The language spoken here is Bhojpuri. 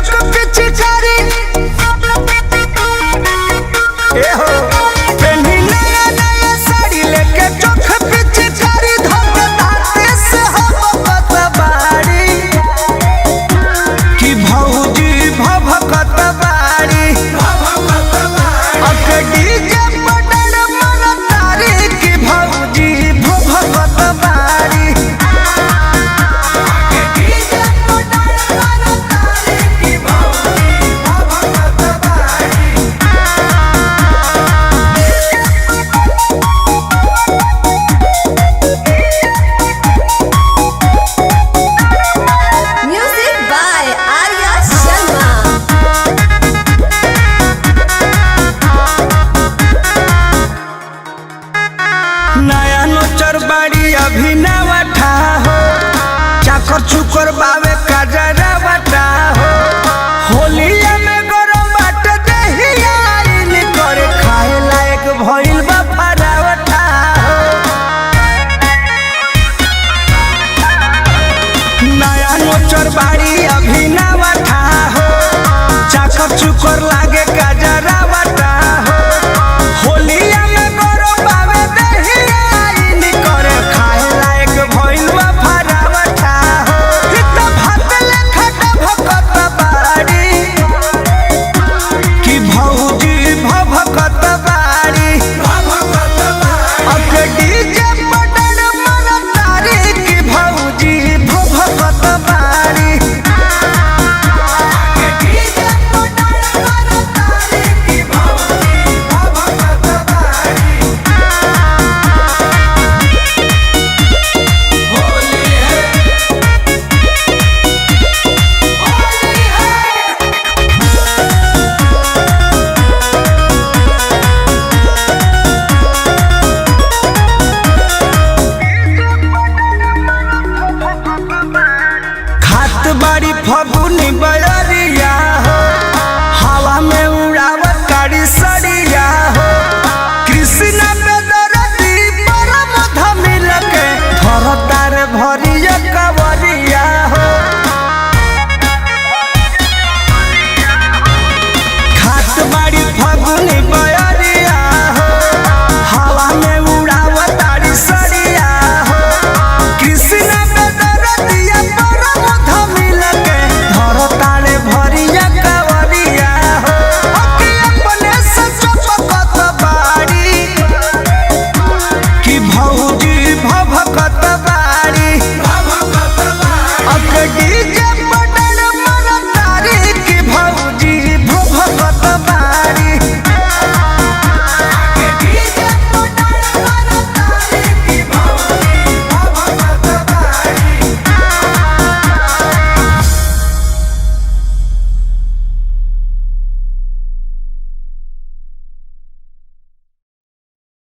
चौक पिचकारी ए हो पहनी नया नया साड़ी लेके चौक पिचकारी धोके दाते से हम बतबाड़ी कि भौजी भभकत बाड़ी अके डीजे पडल मन तारी कि भौजी भभकत बाड़ी अके डीजे पडल मन तारी कि भौजी भभकत बाड़ी। Music by Arya Sharma. नया नोचर बाड़ी अभी नवा ठा हो चाकर चुकर